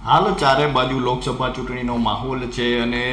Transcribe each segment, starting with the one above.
હાલ ચારે બાજુ લોકસભા ચૂંટણીનો માહોલ છે અને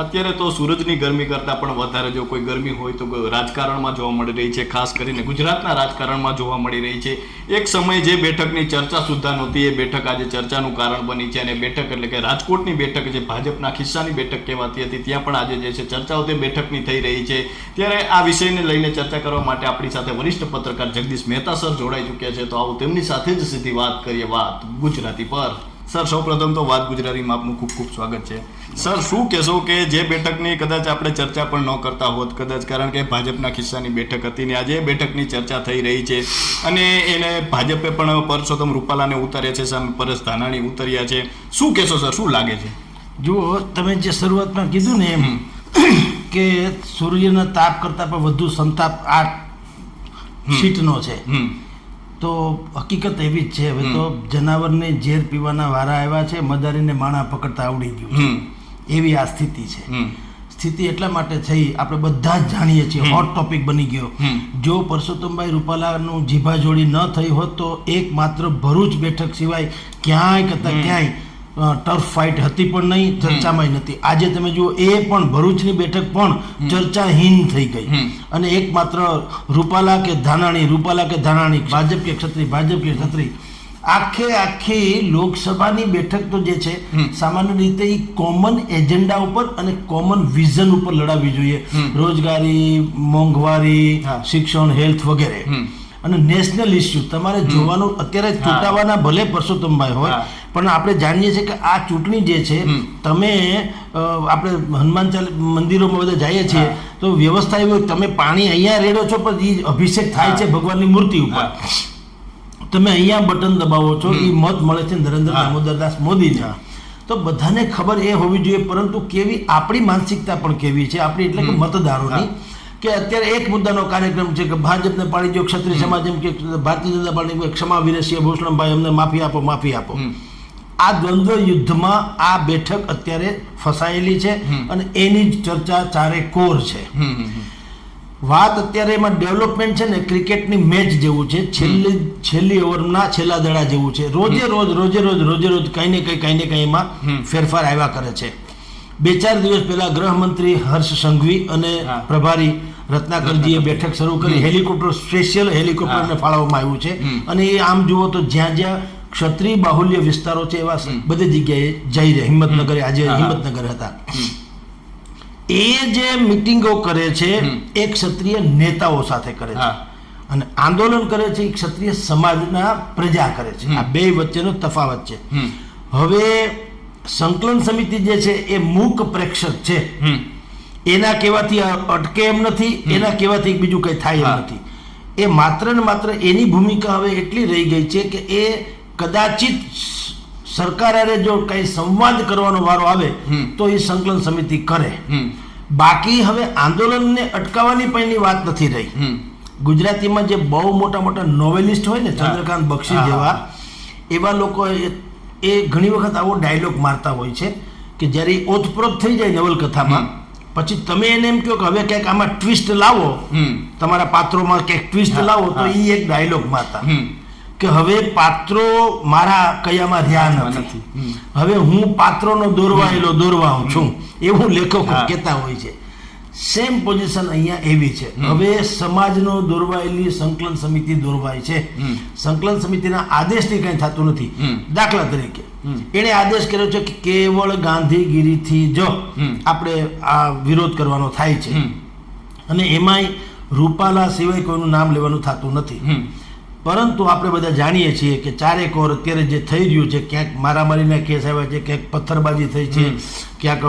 અત્યારે તો સૂરજની ગરમી કરતાં પણ વધારે જો કોઈ ગરમી હોય તો રાજકારણમાં જોવા મળી રહી છે. ખાસ કરીને ગુજરાતના રાજકારણમાં જોવા મળી રહી છે. એક સમય જે બેઠકની ચર્ચા સુદ્ધા નહોતી એ બેઠક આજે ચર્ચાનું કારણ બની છે અને બેઠક એટલે કે રાજકોટની બેઠક જે ભાજપના ખિસ્સાની બેઠક કહેવાતી હતી ત્યાં પણ આજે જે છે ચર્ચાઓ તે બેઠકની થઈ રહી છે. ત્યારે આ વિષયને લઈને ચર્ચા કરવા માટે આપણી સાથે વરિષ્ઠ પત્રકાર જગદીશ મહેતા સર જોડાઈ ચૂક્યા છે. તો આવું તેમની સાથે જ સીધી વાત કરીએ વાત ગુજરાતી પર. સર, સૌપ્રથમ તો વાત ગુજરાતીમાં આપનું ખૂબ ખૂબ સ્વાગત છે. સર, શું કહેશો કે જે બેઠકની કદાચ આપણે ચર્ચા પણ ન કરતા હોત કદાચ, કારણ કે ભાજપના ખિસ્સાની બેઠક હતી ને આજે બેઠકની ચર્ચા થઈ રહી છે અને એને ભાજપે પણ પરસોત્તમ રૂપાલાને ઉતાર્યા છે, સામે પરેશ ધાનાણી ઉતર્યા છે. શું કહેશો સર, શું લાગે છે? જુઓ, તમે જે શરૂઆતમાં કીધું ને એમ કે સૂર્યના તાપ કરતાં પણ વધુ સંતાપ આ સીટનો છે, તો હકીકત એવી જ છે. હવે તો જનાવરને ઝેર પીવાના વારા આવ્યા છે, મદારીને માણા પકડતા આવડી ગયું છે, એવી આ સ્થિતિ છે. સ્થિતિ એટલા માટે થઈ, આપણે બધા જ જાણીએ છીએ, હોટ ટોપિક બની ગયો. જો પરસોત્તમભાઈ રૂપાલાનું જીભાજોડી ન થઈ હોત તો એકમાત્ર ભરૂચ બેઠક સિવાય ક્યાંય કરતાં ક્યાંય ટર્ફ ફાઇટ હતી પણ નહીં, ચર્ચામાં નથી. આજે તમે જુઓ, એ પણ ભરૂચની બેઠક પણ ચર્ચાહીન થઈ ગઈ અને એકમાત્ર રૂપાલા કે ધાનાણી, ભાજપ કે ક્ષત્રિય, આખી લોકસભાની બેઠક તો જે છે સામાન્ય રીતે એ કોમન એજન્ડા ઉપર અને કોમન વિઝન ઉપર લડાવવી જોઈએ. રોજગારી, મોંઘવારી, શિક્ષણ, હેલ્થ વગેરે અને નેશનલ ઇસ્યુ તમારે જોવાનું. અત્યારે ચૂંટાવાના ભલે પરસોત્તમભાઈ હોય, પણ આપણે જાણીએ છીએ કે આ ચૂંટણી જે છે, તમે આપણે હનુમાન મંદિરોમાં બધા જઈએ છીએ તો વ્યવસ્થા એવી હોય, તમે પાણી અહીંયા રેડો છો પણ એ અભિષેક થાય છે ભગવાનની મૂર્તિ ઉપર, તમે અહીંયા બટન દબાવો છો, એ મત મળે છે નરેન્દ્ર દામોદરદાસ મોદીને. તો બધાને ખબર એ હોવી જોઈએ, પરંતુ કેવી આપણી માનસિકતા પણ કેવી છે આપણી, એટલે કે મતદારોની, કે અત્યારે એક મુદ્દાનો કાર્યક્રમ છે કે ભાજપને પાડી દો, ક્ષત્રિય સમાજ એમ કે ભારતીય જનતા પાર્ટી ક્ષમા વિરસીએ ભૂષણભાઈ અમને માફી આપો. આ દ્વંદ્વ યુદ્ધમાં આ બેઠક અત્યારે ફસાયેલી છે અને એની જ ચર્ચા ચારે કોર છે. વાત અત્યારે એમાં ડેવલપમેન્ટ છે ને, ક્રિકેટની મેચ જેવું છે, છેલ્લી ઓવરના છેલ્લા દડા જેવું છે. રોજે રોજ કંઈ ને કંઈ એમાં ફેરફાર આવ્યા કરે છે. 2-4 દિવસ પહેલા ગૃહમંત્રી હર્ષ સંઘવી અને પ્રભારી રત્નાકરજીએ બેઠક શરૂ કરી. હેલિકોપ્ટર, સ્પેશિયલ હેલિકોપ્ટરને ફાળવવામાં આવ્યું છે અને એ આમ જુઓ તો જ્યાં ક્ષત્રિય બાહુલ્ય વિસ્તારો છે એવા બધી જગ્યાએ જઈ રહ્યા. હિંમતનગરે, આજે હિંમતનગર હતા. એ જે મિટિંગો કરે છે એ ક્ષત્રિય નેતાઓ સાથે કરે છે અને આંદોલન કરે છે એ ક્ષત્રિય સમાજના પ્રજા કરે છે. આ બે વચ્ચેનો તફાવત છે. હવે સંકલન સમિતિ જે છે એ મૂક પ્રેક્ષક છે. એના કહેવાથી અટકે એમ નથી, એના કહેવાથી બીજું કંઈ થાય એમ નથી. એ માત્ર ને માત્ર એની ભૂમિકા હવે એટલી રહી ગઈ છે કે એ કદાચિત સરકાર હારે જો કંઈ સંવાદ કરવાનો વારો આવે તો એ સંકલન સમિતિ કરે. બાકી હવે આંદોલનને અટકાવવાની પણ એની વાત નથી રહી. ગુજરાતીમાં જે બહુ મોટા નોવેલિસ્ટ હોય ને, ચંદ્રકાંત બક્ષી જેવા, એવા લોકો એ ઘણી વખત આવો ડાયલોગ મારતા હોય છે કે જ્યારે ઓતપ્રોત થઈ જાય નવલકથામાં, પછી તમે એને એમ કહો કે હવે ક્યાંક આમાં ટ્વિસ્ટ લાવો, તમારા પાત્રોમાં ક્યાંક ટ્વિસ્ટ લાવો, તો એ એક ડાયલોગ મારતા કે હવે પાત્રો મારા કયામાં રહ્યા નથી, હવે હું પાત્રોનો દોરવાઉં છું, એવું લેખકો કહેતા હોય છે. સેમ પોઝિશન અહીંયા એવી છે. હવે સમાજનો દોરવાયેલી સંકલન સમિતિ દોરવાય છે. સંકલન સમિતિના આદેશથી કંઈ થતું નથી. દાખલા તરીકે એણે આદેશ કર્યો છે કે કેવળ ગાંધીગીરીથી જ આપણે આ વિરોધ કરવાનો થાય છે અને એમાંય રૂપાલા સિવાય કોઈનું નામ લેવાનું થતું નથી. પરંતુ આપણે બધા જાણીએ છીએ કે ચારે કોર અત્યારે જે થઈ રહ્યું છે, ક્યાંક મારામારીના કેસ આવ્યા છે, ક્યાંક પથ્થરબાજી થઈ છે, ક્યાંક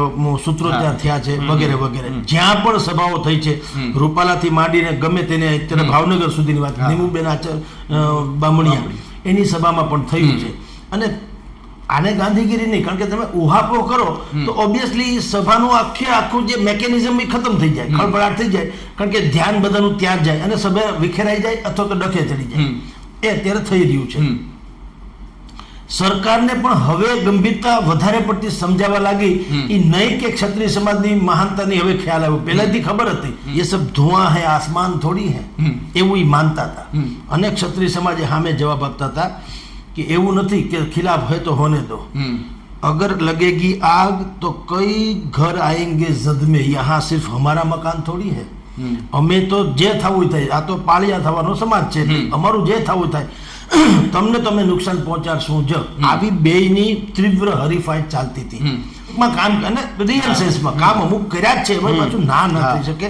સૂત્રોચ્ચાર થયા છે, વગેરે. જ્યાં પણ સભાઓ થઈ છે, રૂપાલાથી માંડીને ગમે તેને, અત્યારે ભાવનગર સુધીની વાત, નીમુબેન બામણિયા એની સભામાં પણ થયું છે. અને આને ગાંધીગીરી નહીં, કારણ કે તમે ઉહાપો કરો તો ઓબ્વિયસલી સભાનું આખું જે મેકેનિઝમ એ ખતમ થઈ જાય, ખળભળાટ થઈ જાય, કારણ કે ધ્યાન બધાનું ત્યાં જાય અને સભા વિખેરાઈ જાય અથવા તો ડખે ચડી જાય. એ અત્યારે થઈ રહ્યું છે. સરકારને પણ હવે ગંભીરતા વધારે પડતી સમજાવવા લાગી. એ નહીં કે ક્ષત્રિય સમાજની મહાનતાની હવે ખ્યાલ આવ્યો, પહેલાથી ખબર હતી એ સબ ધુઆં હૈ, આસમાન થોડી હૈ, એવું એ માનતા હતા. અને ક્ષત્રિય સમાજે સામે જવાબ આપતા હતા કે એવું નથી કે ખિલાફ હોય તો હોને દો, अगर लगेगी आग तो कई घर आएंगे जद में, यहाँ सिर्फ हमारा मकान थोड़ी है. અમે તો જે થવું થાય, આ તો પાળિયા થવાનો સમાજ છે, અમારું જે થવું થાય તમને તમે નુકસાન પહોંચાડશું જ. આવી બેયની તીવ્ર હરીફાઈ ચાલતી હતી. કામ અને રિયલ સેન્સમાં કામ અમુક કર્યા જ છે, એમાં પાછું ના થઈ શકે.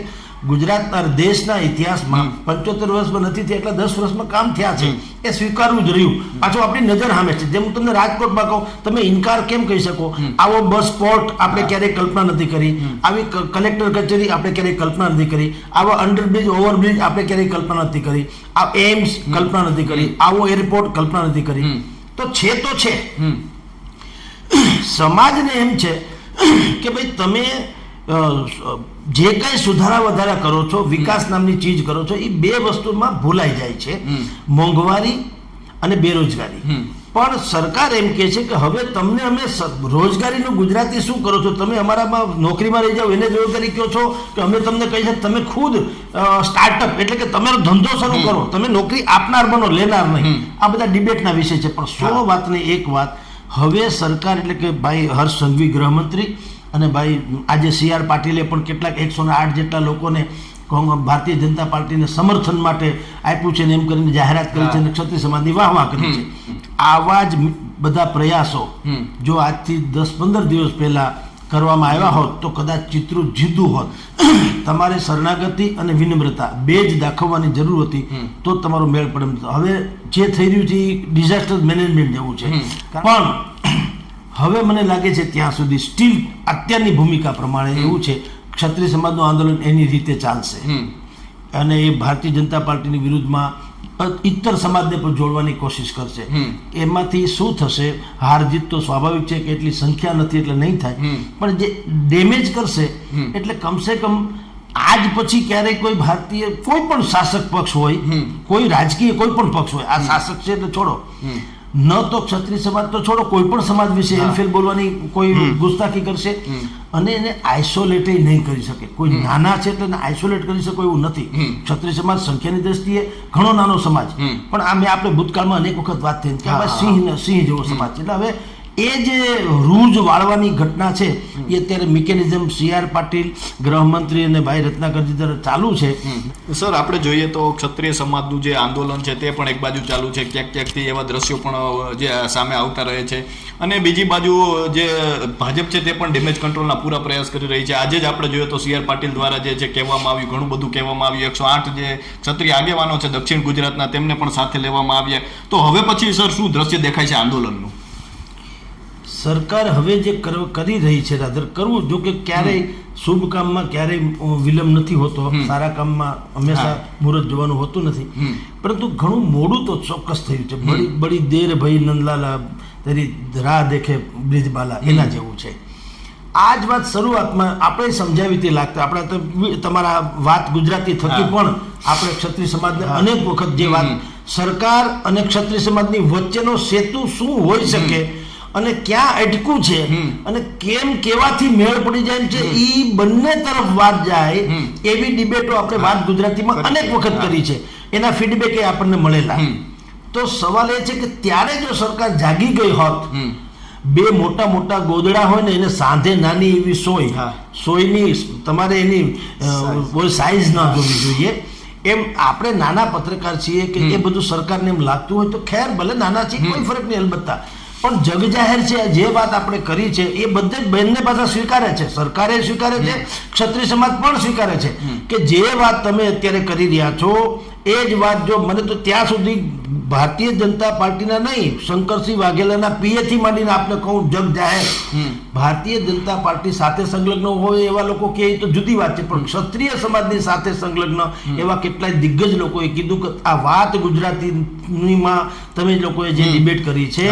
ગુજરાતના દેશના ઇતિહાસમાં 75 વર્ષમાં નથી થયા, એટલા 10 વર્ષમાં કામ થયા છે, એ સ્વીકારવું જ રહ્યું. પાછું આપણી નજર સામે છે. જેમ હું તમને રાજકોટમાં કહું, તમે ઇનકાર કેમ કહી શકો? આવો બસ પોર્ટ આપણે ક્યારેય કલ્પના નથી કરી, આવી કલેક્ટર કચેરી આપણે ક્યારેય કલ્પના નથી કરી, આવા અંડરબ્રિજ ઓવરબ્રિજ આપણે ક્યારેય કલ્પના નથી કરી, આ એમ્સ કલ્પના નથી કરી, આવો એરપોર્ટ કલ્પના નથી કરી. તો છે સમાજને એમ છે કે ભાઈ તમે જે કઈ સુધારા વધારા કરો છો, વિકાસ નામની ચીજ કરો છો, એ બે વસ્તુમાં ભૂલાઈ જાય છે, મોંઘવારી અને બેરોજગારી. પણ સરકાર એમ કહે છે કે હવે તમને અમે રોજગારીનું ગુજરાતી શું કરો છો, તમે અમારામાં નોકરીમાં રહી જાઓ એને રોજગારી કહો છો કે અમે તમને કહી છે તમે ખુદ સ્ટાર્ટઅપ એટલે કે તમારો ધંધો શરૂ કરો, તમે નોકરી આપનાર બનો, લેનાર નહીં. આ બધા ડિબેટના વિષય છે. પણ 100 વાતની એક વાત, હવે સરકાર એટલે કે ભાઈ હર્ષ સંઘવી ગૃહમંત્રી અને ભાઈ આજે CR પાટીલે પણ કેટલાક 108 જેટલા લોકોને ભારતીય જનતા પાર્ટીને સમર્થન માટે આપ્યું છે ને એમ કરીને જાહેરાત કરી છે અને ક્ષત્રિય સમાજની વાહવાહ કરી છે. આવા જ બધા પ્રયાસો જો આજથી 10-15 દિવસ પહેલા કરવામાં આવ્યા હોત તો કદાચ ચિત્રું જીતું હોત. તમારે શરણાગતિ અને વિનમ્રતા બે જ દાખવવાની જરૂર હતી, તો તમારો મેળ પડે. હવે જે થઈ રહ્યું છે એ ડિઝાસ્ટર મેનેજમેન્ટ જેવું છે. પણ હવે મને લાગે છે ત્યાં સુધી સ્ટીલ અત્યારની ભૂમિકા પ્રમાણે એવું છે, ક્ષત્રિય સમાજનું આંદોલન એની રીતે ચાલશે અને એ ભારતીય જનતા પાર્ટીની વિરુદ્ધમાં ઇતર સમાજને પણ જોડવાની કોશિશ કરશે. એમાંથી શું થશે, હાર જીત તો સ્વાભાવિક છે કે એટલી સંખ્યા નથી એટલે નહીં થાય, પણ જે ડેમેજ કરશે એટલે કમસે કમ આજ પછી ક્યારેય કોઈ ભારતીય કોઈ પણ શાસક પક્ષ હોય, કોઈ રાજકીય કોઈ પણ પક્ષ હોય, આ શાસક છે એટલે છોડો, ન તો ક્ષત્રિય સમાજ તો છોડો, કોઈ પણ સમાજ વિશે હેરફેર બોલવાની કોઈ ગુસ્તાખી કરશે અને એને આઇસોલેટ નહીં કરી શકે. કોઈ નાના છે એટલે આઇસોલેટ કરી શકો એવું નથી. ક્ષત્રિય સમાજ સંખ્યાની દ્રષ્ટિએ ઘણો નાનો સમાજ, પણ આ મેં આપણે ભૂતકાળમાં અનેક વખત વાત થઈ કે ભાઈ સિંહ જેવો સમાજ છે. એટલે હવે એ જે રૂજ વાળવાની ઘટના છે એ અત્યારે મિકેનિઝમ CR પાટીલ ગૃહમંત્રી અને ભાઈ રત્નાકરજી દ્વારા ચાલુ છે. સર, આપણે જોઈએ તો ક્ષત્રિય સમાજનું જે આંદોલન છે તે પણ એક બાજુ ચાલુ છે, ક્યાંકથી એવા દ્રશ્યો પણ જે સામે આવતા રહે છે, અને બીજી બાજુ જે ભાજપ છે તે પણ ડેમેજ કંટ્રોલના પૂરા પ્રયાસ કરી રહી છે. આજે જ આપણે જોઈએ તો CR પાટીલ દ્વારા જે કહેવામાં આવ્યું, ઘણું બધું કહેવામાં આવ્યું, 108 જે ક્ષત્રિય આગેવાનો છે દક્ષિણ ગુજરાતના તેમને પણ સાથે લેવામાં આવ્યા. તો હવે પછી સર શું દ્રશ્ય દેખાય છે આંદોલનનું? સરકાર હવે જે કરી રહી છે, રાધર કરવું, જો કે ક્યારેય શુભ કામમાં ક્યારેય વિલંબ નથી હોતો, સારા કામમાં હંમેશા મુહૂર્ત જોવાનું હોતું નથી, પરંતુ ઘણું મોડું તો ચોક્કસ થયું છે. બડી દેર ભાઈ નંદલાલા તેરી રાહ દેખે બ્રિજબાલા, એના જેવું છે. આ જ વાત શરૂઆતમાં આપણે સમજાવી તે લાગતા, આપણે તો તમારા વાત ગુજરાતી થકી પણ આપણે ક્ષત્રિય સમાજને અનેક વખત જે વાત, સરકાર અને ક્ષત્રિય સમાજની વચ્ચેનો સેતુ શું હોઈ શકે અને ક્યાં અટકું છે અને કેમ કેવાથી મેળ પડી જાય છે, એ બંને તરફ વાત જાય એવી ડિબેટો આપણે વાત ગુજરાતીમાં અનેક વખત કરી છે. એના ફીડબેક એ આપણને મળેલા. તો સવાલ એ છે કે ત્યારે જો સરકાર જાગી ગઈ હોત, બે મોટા મોટા ગોદડા હોય ને એને સાંધે નાની એવી સોયની તમારે એની સાઈઝ ના જોવી જોઈએ. એમ આપણે નાના પત્રકાર છીએ કે એ બધું સરકારને એમ લાગતું હોય તો ખેર ભલે નાના છીએ, કોઈ ફરક નહીં, અલબત્તા. પણ જગ જાહેર છે જે વાત આપણે કરી છે એ બધે બંને પાછા સ્વીકારે છે, સરકારે સ્વીકારે છે, ક્ષત્રિય સમાજ પણ સ્વીકારે છે કે જે વાત તમે અત્યારે કરી રહ્યા છો એ જ વાત જો મને તો ત્યાં સુધી ભારતીય જનતા પાર્ટીના નહીં, શંકરસિંહ વાઘેલાના પીએથી માંડીને આપને કહું જગ જાહેર ભારતીય જનતા પાર્ટી સાથે સંલગ્ન હોય એવા લોકો કે તો જુદી વાત છે, પણ ક્ષત્રિય સમાજની સાથે સંલગ્ન એવા કેટલાય દિગ્ગજ લોકોએ કીધું કે આ વાત ગુજરાતીમાં તમે લોકોએ જે ડિબેટ કરી છે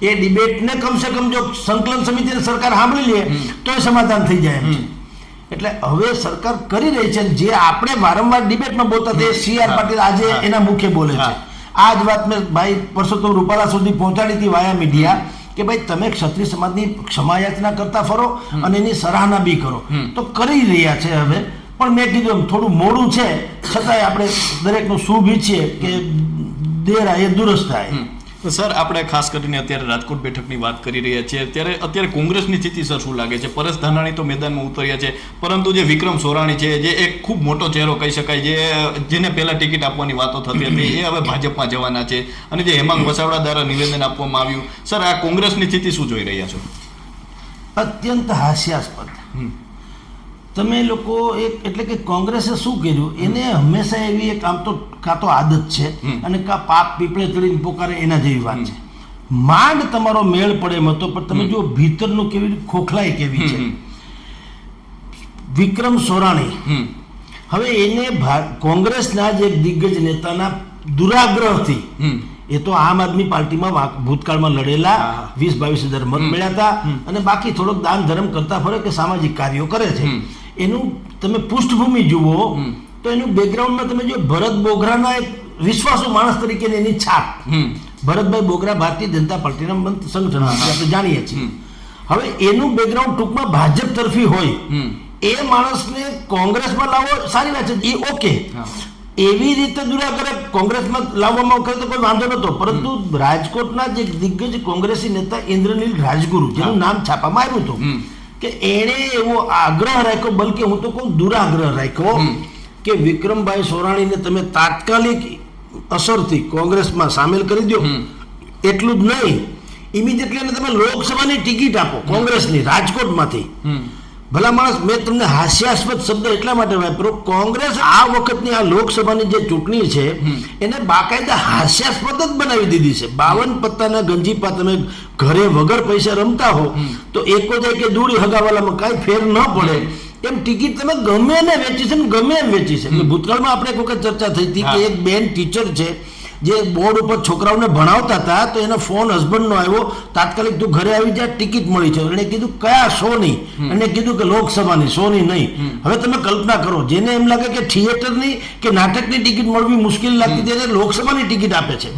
એ ડિબેટને કમસે કમ જો સંકલન સમિતિની સરકાર સાંભળી લે તો એ સમાધાન થઈ જાય એમ છે. એટલે હવે સરકાર કરી રહી છે જે આપણે વારંવાર ડિબેટમાં બોલતા તે CR પાટીલ આજે એના મુખે બોલે છે. આ જ વાત મેં ભાઈ પરસોત્તમ રૂપાલા સુધી પહોંચાડી હતી વાયા મીડિયા કે ભાઈ તમે ક્ષત્રિય સમાજની ક્ષમાયાચના કરતા ફરો અને એની સરાહના બી કરો, તો કરી રહ્યા છે હવે. પણ મેં કીધું થોડું મોડું છે છતાંય આપણે દરેકનું શુભ ઈચ્છીએ કે દેર આયે દુરસ્ત આયે. સર આપણે ખાસ કરીને અત્યારે રાજકોટ બેઠકની વાત કરી રહ્યા છીએ અત્યારે કોંગ્રેસની સ્થિતિ સર શું લાગે છે? પરેશ ધાનાણી તો મેદાનમાં ઉતર્યા છે, પરંતુ જે વિક્રમ સોરાણી છે, જે એક ખૂબ મોટો ચહેરો કહી શકાય, જેને પહેલા ટિકિટ આપવાની વાતો થતી હતી, એ હવે ભાજપમાં જવાના છે, અને જે હેમાંગ વસાવડા દ્વારા નિવેદન આપવામાં આવ્યું, સર આ કોંગ્રેસની સ્થિતિ શું જોઈ રહ્યા છો? અત્યંત હાસ્યાસ્પદ. તમે લોકો એટલે કે કોંગ્રેસે શું કર્યું, એને હંમેશા એવી એક આમ તો કાં તો આદત છે અને કાં પાપ પીપળે ચડીને પોકારે એના જેવી વાત છે. માંડ તમારો મેળ પડે એમ હતો, પણ તમે જો ભીતરનું કેવી ખોખલાઈ કેવી છે. વિક્રમ સોરાણી હવે એને કોંગ્રેસના જ એક દિગ્ગજ નેતાના દુરાગ્રહથી, એ તો આમ આદમી પાર્ટીમાં ભૂતકાળમાં લડેલા 20-22 હજાર મત મળ્યા હતા, અને બાકી થોડોક દાન ધર્મ કરતા ફરે કે સામાજિક કાર્યો કરે છે. એનું તમે પૃષ્ઠભૂમિ જુઓ તો એનું બેકગ્રાઉન્ડમાં તમે જો ભરત બોગરાના એક વિશ્વાસુ માણસ તરીકે એની છાપ. ભરતભાઈ બોગરા ભારતીય જનતા પાર્ટીના સંગઠન આપણે જાણીએ છીએ. હવે એનું બેકગ્રાઉન્ડ ટૂંકમાં ભાજપ તરફી હોય, એ માણસને કોંગ્રેસમાં લાવવો સારી વાત છે, એ ઓકે. એવી રીતે દુરાગ્રહ કોંગ્રેસમાં લાવવામાં કરે તો કોઈ વાંધો નહોતો, પરંતુ રાજકોટના જે દિગ્ગજ કોંગ્રેસી નેતા ઇન્દ્રનીલ રાજગુરુ, જેનું નામ છાપામાં આવ્યું હતું, કે એણે એવો આગ્રહ રાખ્યો, બલકે હું તો કહું દુરાગ્રહ રાખ્યો, કે વિક્રમભાઈ સોરાણીને તમે તાત્કાલિક અસરથી કોંગ્રેસમાં સામેલ કરી દો. એટલું જ નહીં, ઇમિડિયેટલી એને તમે લોકસભાની ટિકિટ આપો કોંગ્રેસની, રાજકોટમાંથી. ભલા માણસ, મેં તમને હાસ્યાસ્પદ શબ્દ એટલા માટે વાપર્યો, કોંગ્રેસ આ વખતની આ લોકસભાની જે ચૂંટણી છે એને બાકાયદા હાસ્યાસ્પદ જ બનાવી દીધી છે. 52 પત્તાના ગંજીપા તમે ઘરે વગર પૈસા રમતા હો તો એકો જાય કે દૂડી હગાવાલામાં કાંઈ ફેર ન પડે એમ ટિકિટ તમે ગમે એને વેચી છે ને ગમે એમ વેચી છે. એટલે ભૂતકાળમાં આપણે એક વખત ચર્ચા થઈ હતી કે એક બેન ટીચર છે જે બોર્ડ ઉપર છોકરાઓને ભણાવતા હતા, તો એનો ફોન હસબન્ડનો આવ્યો, તાત્કાલિક તું ઘરે આવી જા, ટિકિટ મળી છે. એણે કીધું કયા શોની? એને કીધું કે લોકસભાની, શોની નહીં. હવે તમે કલ્પના કરો, જેને એમ લાગે કે થિયેટરની કે નાટકની ટિકિટ મળવી મુશ્કેલ લાગતી હતી, એને લોકસભાની ટિકિટ આપે છે.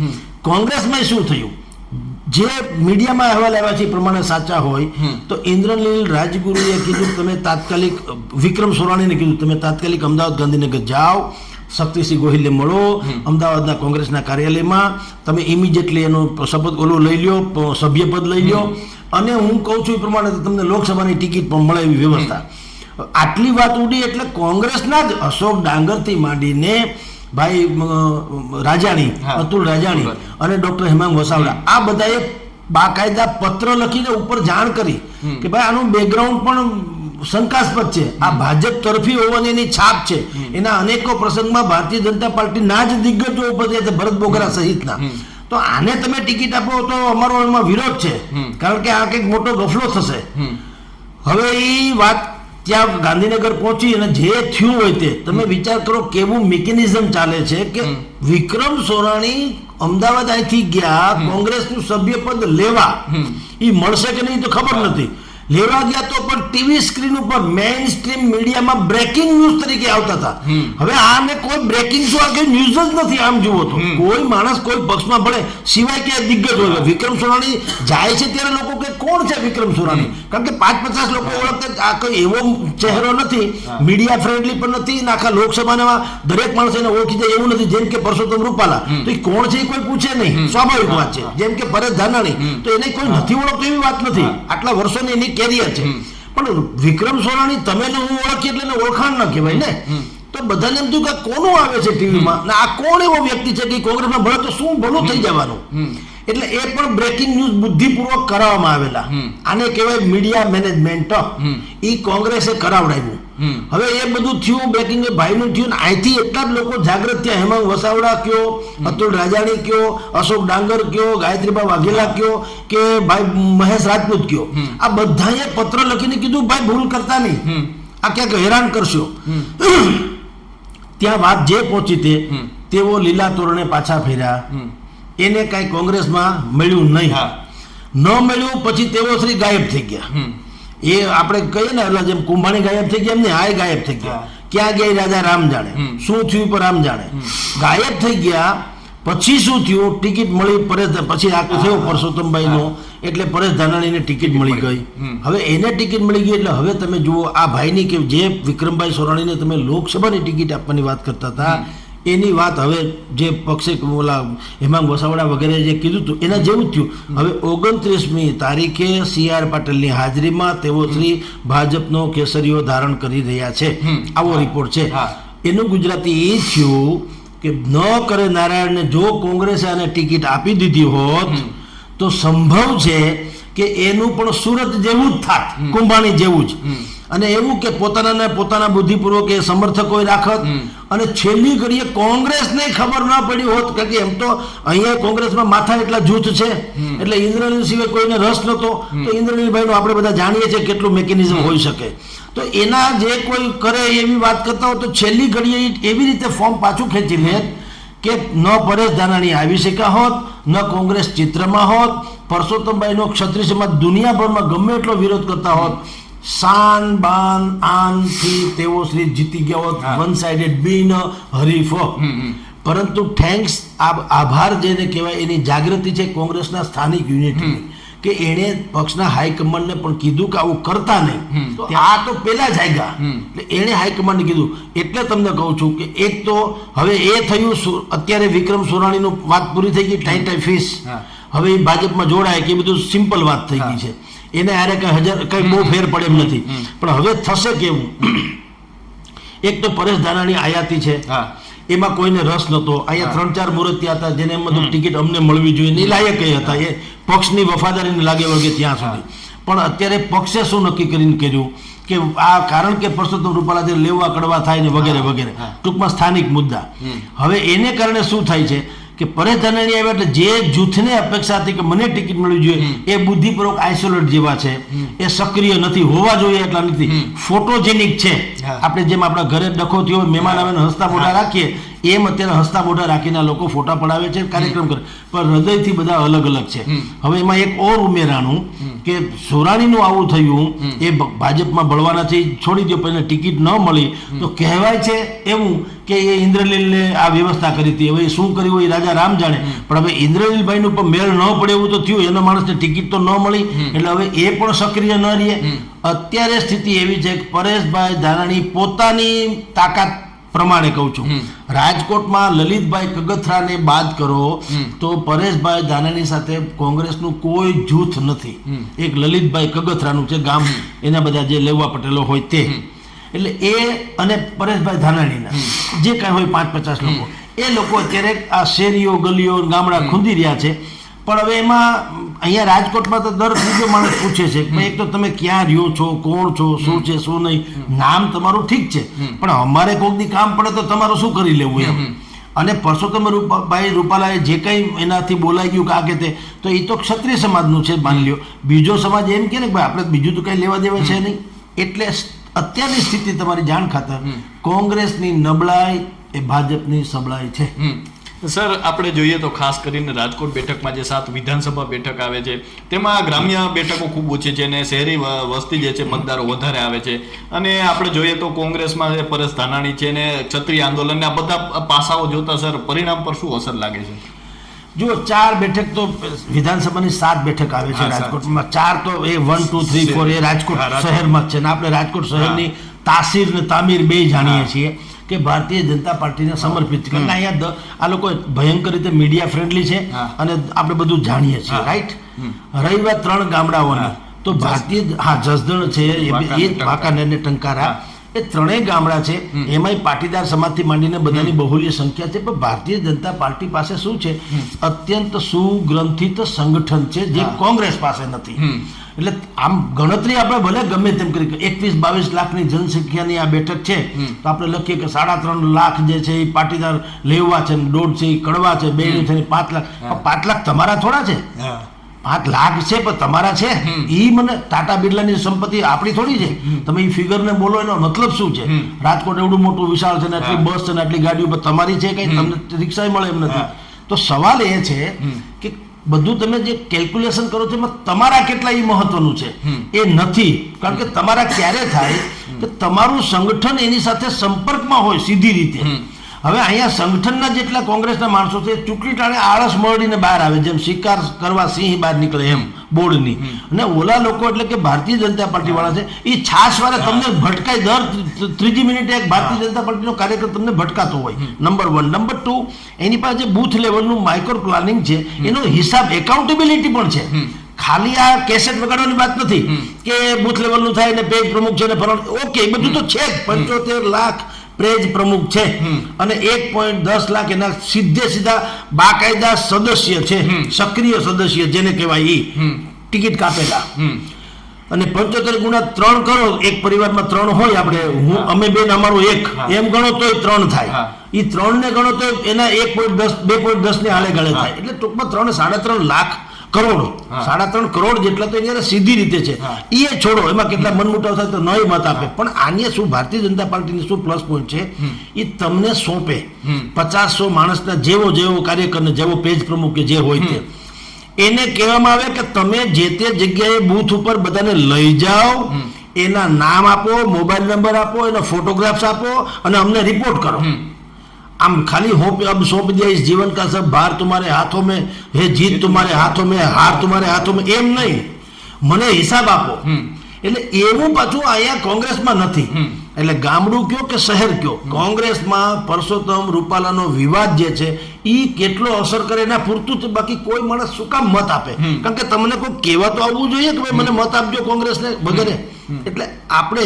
કોંગ્રેસમાં શું થયું? જે મીડિયામાં અહેવાલ આવ્યા છે એ પ્રમાણે સાચા હોય તો ઇન્દ્રનીલ રાજગુરુએ કીધું તમે તાત્કાલિક, વિક્રમ સોરાણીને કીધું તમે તાત્કાલિક અમદાવાદ ગાંધીનગર જાઓ, શક્તિસિંહ ગોહિલને મળો, અમદાવાદના કોંગ્રેસના કાર્યાલયમાં તમે ઇમિડિયેટલી એનો શપથ લઈ લો, સભ્યપદ લઈ લો, અને હું કહું છું એ પ્રમાણે તમને લોકસભાની ટિકિટ પણ મળે એવી વ્યવસ્થા. આટલી વાત ઉડી એટલે કોંગ્રેસના જ અશોક ડાંગરથી માંડીને ભાઈ રાજાણી, અતુલ રાજાણી અને ડોક્ટર હેમાંગ વસાવડા, આ બધાએ બાકાયદા પત્ર લખીને ઉપર જાણ કરી કે ભાઈ આનું બેકગ્રાઉન્ડ પણ શંકાસ્પદ છે, આ ભાજપ તરફી હોવાની એની છાપ છે. એના અનેકો પ્રસંગમાં ભારતીય જનતા પાર્ટીના જ દિગ્ગજો ઉપસ્થિત, ભરત બોગરા સહિતના. તો આને તમે ટિકિટ આપો તો અમારો એમાં વિરોધ છે, કારણ કે આ કંઈક મોટો ગફલો થશે. હવે એ વાત ત્યાં ગાંધીનગર પહોંચી અને જે થયું હોય તે તમે વિચાર કરો કેવું મિકેનિઝમ ચાલે છે કે વિક્રમ સોરાણી અમદાવાદ અહીંથી ગયા કોંગ્રેસનું સભ્યપદ લેવા, એ મળશે કે નહીં તો ખબર નથી, લેવા ગયા તો પણ ટીવી સ્ક્રીન ઉપર મેઇન સ્ટ્રીમ મીડિયામાં બ્રેકિંગ ન્યૂઝ તરીકે આવતા હતા. હવે આને કોઈ બ્રેકિંગ શું, આ ન્યૂઝ જ નથી. આમ જુઓ તો કોઈ માણસ કોઈ પક્ષમાં ભળે સિવાય કે દિગ્ગજ હોય. વિક્રમ સોરાણી જાય છે ત્યારે લોકો કે કોણ છે વિક્રમ સોરાણી, કારણ કે 5-50 લોકો ઓળખતા. આ કોઈ એવો ચહેરો નથી, મીડિયા ફ્રેન્ડલી પણ નથી, આખા લોકસભામાં દરેક માણસ એને ઓળખી જાય એવું નથી. જેમ કે પરસોત્તમ રૂપાલા, તો એ કોણ છે એ કોઈ પૂછે નહીં, સ્વાભાવિક વાત છે. જેમ કે પરેશ ધાનાણી, તો એને કોઈ નથી ઓળખતો એવી વાત નથી, આટલા વર્ષોની એની કેરિયર છે. પણ વિક્રમ સોરાણી તમે ને હું ઓળખીએ એટલે એને ઓળખાણ ન કહેવાય ને. તો બધાને એમ થયું કે કોનું આવે છે ટીવીમાં, ને આ કોણ એવો વ્યક્તિ છે કે કોંગ્રેસમાં ભલે તો શું ભલું થઈ જવાનું. એટલે એ પણ બ્રેકિંગ ન્યૂઝ બુદ્ધિપૂર્વક કરાવવામાં આવેલા. આને કહેવાય મીડિયા મેનેજમેન્ટ. એ કોંગ્રેસે કરાવડાવ્યું. હવે એ બધું થયું, બ્રેકિંગ ભાઈનું થયું, ને અહીંથી એટલા જ લોકો જાગૃત થયા. હેમાંગ વસાવડા કયો, અતુલ રાજાણી કયો, અશોક ડાંગર કયો, ગાયત્રીબા વાઘેલા કયો, કે ભાઈ મહેશ રાજપૂત કયો, આ બધાએ પત્ર લખીને કીધું ભાઈ ભૂલ કરતા નહીં, આ ક્યાંક હેરાન કરશો. ત્યાં વાત જે પહોંચી તેઓ લીલા તોરણે પાછા ફેર્યા. એને કાંઈ કોંગ્રેસમાં મળ્યું નહીં. ન મળ્યું પછી તેઓ શ્રી ગાયબ થઈ ગયા. એ આપણે કહીએ ને એટલે જેમ કુંભાણી ગાયબ થઈ ગયા એમ ને આ ગાયબ થઈ ગયા. ક્યાં ગયા રાજા રામ જાણે, શું થયું પર રામ જાણે. ગાયબ થઈ ગયા પછી શું થયું, ટિકિટ મળી પરેશ, પછી આખું થયો પરસોત્તમભાઈનો, એટલે પરેશ ધાનાણીને ટિકિટ મળી ગઈ. હવે એને ટિકિટ મળી ગઈ એટલે હવે તમે જુઓ આ ભાઈની કે જે વિક્રમભાઈ સોરાણીને તમે લોકસભાની ટિકિટ આપવાની વાત કરતા હતા, એની વાત હવે જે પક્ષે ઓલા હેમાંગ વસાવડા વગેરે જે કીધું હતું એના જેવું જ થયું. હવે 29મી તારીખે CR પાટીલની હાજરીમાં તેઓ શ્રી ભાજપનો કેસરીઓ ધારણ કરી રહ્યા છે, આવો રિપોર્ટ છે. એનું ગુજરાતી એ થયું કે ન કરે નારાયણને જો કોંગ્રેસે આને ટિકિટ આપી દીધી હોત તો સંભવ છે કે એનું પણ સુરત જેવું જ થાત, કુંભાણી જેવું જ. અને એવું કે પોતાના બુદ્ધિપૂર્વક એ સમર્થકોએ રાખત અને છેલ્લી ઘડીએ કોંગ્રેસને ખબર ન પડી હોત, કારણ કે એમ તો અહીંયા કોંગ્રેસમાં માથા એટલા જૂથ છે એટલે ઇન્દ્રનીલ સિવાય કોઈને રસ નહોતો. તો ઇન્દ્રનીલભાઈનું આપણે બધા જાણીએ છીએ કેટલું મેકેનિઝમ હોઈ શકે. તો એના જે કોઈ કરે એવી વાત કરતા હોય તો છેલ્લી ઘડીએ એવી રીતે ફોર્મ પાછું ખેંચી લે કે ન પરેશ ધાનાણી આવી શક્યા હોત, ન કોંગ્રેસ ચિત્રમાં હોત, પરસોત્તમભાઈનો ક્ષત્રિય સમાજ દુનિયાભરમાં ગમે એટલો વિરોધ કરતા હોત, શાન બાન આનથી તેઓ શ્રી જીતી ગયા હોત, વન સાઇડેડ બિન હરીફ. પરંતુ થેન્ક્સ આભાર જેને કહેવાય એની જાગૃતિ છે કોંગ્રેસના સ્થાનિક યુનિટની, કે એણે પક્ષના હાઈકમાન્ડને પણ કીધું કે આવું કરતા નહીં. તો આ તો પેલા જ આવ્યા એટલે એણે હાઈકમાન્ડને કીધું. એટલે તમને કહું છું કે એક તો હવે એ થયું, અત્યારે વિક્રમ સોરાણીનું વાત પૂરી થઈ ગઈ, ટાઈ ફીસ હવે એ ભાજપમાં જોડાય કે એ બધું સિમ્પલ વાત થઈ ગઈ છે, એને આરે કઈ બહુ ફેર પડે એમ નથી. પણ હવે થશે કેવું? એક તો પરેશ ધાનાણી આયાતી છે, એમાં કોઈને રસ નહોતો. અહીંયા 3-4 મૂર્તિયા હતા જેને એમ બધું ટિકિટ અમને મળવી જોઈએ, નહીં લાયક એ હતા, એ પક્ષની વફાદારીને લાગે વળગે ત્યાં સુધી. પણ અત્યારે પક્ષે શું નક્કી કરીને કર્યું કે આ કારણ કે પરસોત્તમ રૂપાલા જે લેવા કડવા થાય ને વગેરે વગેરે, ટૂંકમાં સ્થાનિક મુદ્દા. હવે એને કારણે શું થાય છે કે પરેશ ધાનાણી આવ્યા એટલે જે જૂથને અપેક્ષા હતી કે મને ટિકિટ મળવી જોઈએ એ બુદ્ધિપૂર્વક આઇસોલેટ જેવા છે, એ સક્રિય નથી, હોવા જોઈએ એટલા નથી, ફોટોજેનિક છે. આપણે જેમ આપણા ઘરે ડખો થયો મહેમાન આવે હસતા મોઢા રાખીએ એમ અત્યારે હસતા મોઢા રાખીને લોકો ફોટા પડાવે છે, કાર્યક્રમ કરે, પણ હૃદયથી બધા અલગ અલગ છે. હવે એમાં એક ઓર ઉમેરાનું કે સોરાણીનું આવું થયું, એ ભાજપમાં બળવાનાથી છોડી દો, પણ ટિકિટ ન મળી તો કહેવાય છે એવું કે એ ઇન્દ્રનીલને આ વ્યવસ્થા કરી હતી. હવે શું કર્યું એ રાજા રામ જાણે, પણ હવે ઇન્દ્રનીલભાઈનું પણ મેળ ન પડે એવું તો થયું, એના માણસને ટિકિટ તો ન મળી એટલે હવે એ પણ સક્રિય ન રહે. અત્યારે સ્થિતિ એવી છે કે પરેશભાઈ ધાનાણી પોતાની તાકાત પ્રમાણે કહું છું, રાજકોટમાં લલિતભાઈ કગથરાને બાદ કરો તો પરેશભાઈ ધાનાણી સાથે કોંગ્રેસનું કોઈ જૂથ નથી. એક લલિતભાઈ કગથરાનું છે, ગામ એના બધા જે લેવા પટેલો હોય તે, એટલે એ અને પરેશભાઈ ધાનાણીના જે કાંઈ હોય 5-50 લોકો, એ લોકો અત્યારે આ શેરીઓ ગલીઓ ગામડા ખૂંદી રહ્યા છે. પણ હવે એમાં અહીંયા રાજકોટમાં તો દર ત્રીજો માણસ પૂછે છે કે એક તો તમે ક્યાં રહ્યો છો, કોણ છો, શું છે શું નહીં, નામ તમારું ઠીક છે પણ અમારે કોઈક દી કામ પડે તો તમારું શું કરી લેવું એમ. અને પરસોત્તમ રૂપાલાએ જે કંઈ એનાથી બોલાઈ ગયું કે આ કે તે, તો એ તો ક્ષત્રિય સમાજનું છે માની લ્યો, બીજો સમાજ એમ કે ને ભાઈ આપણે બીજું તો કંઈ લેવા દેવા છે નહીં. એટલે અત્યારની સ્થિતિ તમારી જાણ ખાતર કોંગ્રેસની નબળાઈ એ ભાજપની સબળાઈ છે. સર આપણે જોઈએ તો ખાસ કરીને રાજકોટ બેઠકમાં જે 7 વિધાનસભા બેઠક આવે છે તેમાં ગ્રામ્ય બેઠકો ખૂબ ઓછી છે અને શહેરી વસ્તી જે છે મતદારો વધારે આવે છે. અને આપણે જોઈએ તો કોંગ્રેસમાં પરેશ ધાનાણી છે ને ક્ષત્રિય આંદોલનના બધા પાસાઓ જોતા સર પરિણામ પર શું અસર લાગે છે? જો 4 બેઠક તો વિધાનસભાની 7 બેઠક આવે છે રાજકોટમાં, 4 તો એ 1, 2, 3, 4 એ રાજકોટ શહેરમાં જ છે ને આપણે રાજકોટ શહેરની તાસીર ને તામીર બે જાણીએ છીએ કે ભારતીય જનતા પાર્ટીને સમર્પિત, કારણ કે અહીંયા આ લોકો ભયંકર રીતે મીડિયા ફ્રેન્ડલી છે અને આપણે બધું જાણીએ છીએ, રાઈટ. રહી વાત 3 ગામડાઓની તો ભારતીય જસદણ છે, એ વાંકાનેર ને ટંકારા, એ 3 ગામડા છે, એમાંય પાટીદાર સમાજથી માંડીને બધાની બહુલ્ય સંખ્યા છે. પણ ભારતીય જનતા પાર્ટી પાસે શું છે, અત્યંત સુગ્રંથિત સંગઠન છે જે કોંગ્રેસ પાસે નથી. એટલે આમ ગણતરી આપણે ભલે ગમે તેમ કરી 21-22 લાખની જનસંખ્યાની આ બેઠક છે તો આપણે લખીએ કે 3.5 લાખ જે છે એ પાટીદાર લેવા છે, 1.5 છે એ કડવા છે, 2 થઈને 5 લાખ. 5 લાખ તમારા થોડા છે, 5 લાખ છે પણ તમારા છે. એ મને ટાટા બિરલાની સંપત્તિ આપણી થોડી છે. તમે એ ફિગરને બોલો એનો મતલબ શું છે? રાજકોટ એવડું મોટું વિશાળ છે ને આટલી બસ છે ને આટલી ગાડીઓ તમારી છે, કઈ તમને રિક્ષા મળે એમ નથી. તો સવાલ એ છે કે બધું તમે જે કેલ્ક્યુલેશન કરો છો એમાં તમારા કેટલા એ મહત્વનું છે એ નથી. કારણ કે તમારા ક્યારે થાય કે તમારું સંગઠન એની સાથે સંપર્કમાં હોય સીધી રીતે. હવે અહીંયા સંગઠનના જેટલા કોંગ્રેસના માણસો છે ચૂંટણી ટાણે આળસ મળીને બહાર આવે, જેમ શિકાર કરવા સિંહ બહાર નીકળે એમ બોર્ડની. અને ઓલા લોકો એટલે કે ભારતીય જનતા પાર્ટી વાળા છે એ છાશ વાળા તમને ભટકાય, દર ત્રીજી મિનિટે એક ભારતીય જનતા પાર્ટીનો કાર્યકર તમને ભટકાતો હોય. નંબર 1. નંબર 2, એની પાસે જે બૂથ લેવલનું માઇક્રો પ્લાનિંગ છે એનો હિસાબ, એકાઉન્ટેબિલિટી પણ છે. ખાલી આ કેસેટ વગાડવાની વાત નથી કે બૂથ લેવલનું થાય ને પેજ પ્રમુખ છે ને ફલાણું, ઓકે એ બધું તો છે જ. 75 લાખ પેજ પ્રમુખ છે અને 1.10 લાખ એના સીધા બાકાયદા સદસ્ય છે, સક્રિય સદસ્ય જેને કહેવાય એ ટિકિટ કાપેલા. અને 75 ગુણ્યા 3 કરો, એક પરિવારમાં 3 હોય, આપણે અમે બેન અમારો 1 એમ ગણો તોય 3 થાય. એ 3 ને ગણો તો એના 1.10 2.10 ને આલે ગળે થાય. એટલે ટૂંકમાં 3.5 લાખ કરોડ, 3.5 કરોડ જેટલા તો એની સીધી રીતે છે. એ છોડો, એમાં કેટલા મનમુટાવ થાય તો નહીં મત આપે, પણ આને શું ભારતીય જનતા પાર્ટીની શું પ્લસ પોઈન્ટ છે, એ તમને સોંપે 50-100 માણસના જેવો કાર્યકરને, જેવો પેજ પ્રમુખ કે જે હોય તે, એને કહેવામાં આવે કે તમે જે તે જગ્યાએ બૂથ ઉપર બધાને લઈ જાઓ, એના નામ આપો, મોબાઈલ નંબર આપો, એના ફોટોગ્રાફ્સ આપો અને અમને રિપોર્ટ કરો. આમ ખાલી अब सौंप दिया इस जीवन का सब भार तुम्हारे हाथों में है, जीत तुम्हारे हाथों में, हार तुम्हारे हाथों में, એમ નહીં, મને હિસાબ આપો. એટલે એવું પાછું અહીંયા કોંગ્રેસમાં નથી. એટલે ગામડું કયો કે શહેર કયો, કોંગ્રેસમાં પરસોત્તમ રૂપાલાનો વિવાદ જે છે એ કેટલો અસર કરે એના પૂરતું જ, બાકી કોઈ માણસ શું કામ મત આપે? કારણ કે તમને કોઈ કહેવા તો આવવું જોઈએ કે ભાઈ મને મત આપજો કોંગ્રેસને વગેરે. એટલે આપણે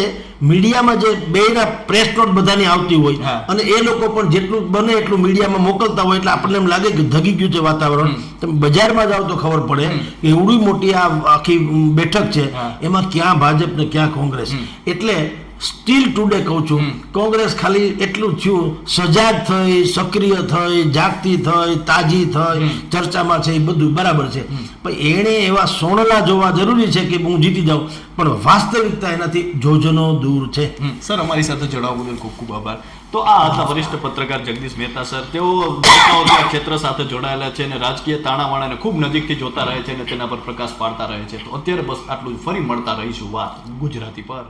મીડિયામાં જે બેના પ્રેસ નોટ બધાની આવતી હોય અને એ લોકો પણ જેટલું બને એટલું મીડિયામાં મોકલતા હોય, એટલે આપણને એમ લાગે કે ધગી ગયું છે વાતાવરણ. તમે બજારમાં જાઓ તો ખબર પડે એવડી મોટી આ આખી બેઠક છે, એમાં ક્યાં ભાજપ ને ક્યાં કોંગ્રેસ. એટલે સ્ટીલ ટુડે કહું છું, કોંગ્રેસ ખાલી એટલું થયું, સજાગ થઈ, સક્રિય થઈ, જાગતી થઈ, તાજી થઈ, ચર્ચામાં છે, એ બધું બરાબર છે. પણ એણે એવા સોણલા જોવા જરૂરી છે કે હું જીતી જાઉં, પણ વાસ્તવિકતા એનાથી જોજનો દૂર છે. સર, અમારી સાથે જોડાવા બદલ ખૂબ ખૂબ આભાર. તો આ હતા વરિષ્ઠ પત્રકાર જગદીશ મહેતા સર. તેઓ દાયકાઓથી આ ક્ષેત્ર સાથે જોડાયેલા છે અને રાજકીય તાણાવાણાને ખૂબ નજીકથી જોતા રહે છે અને તેના પર પ્રકાશ પાડતા રહે છે. તો અત્યારે બસ આટલું જ. ફરી મળતા રહીશું વાત ગુજરાતી પર.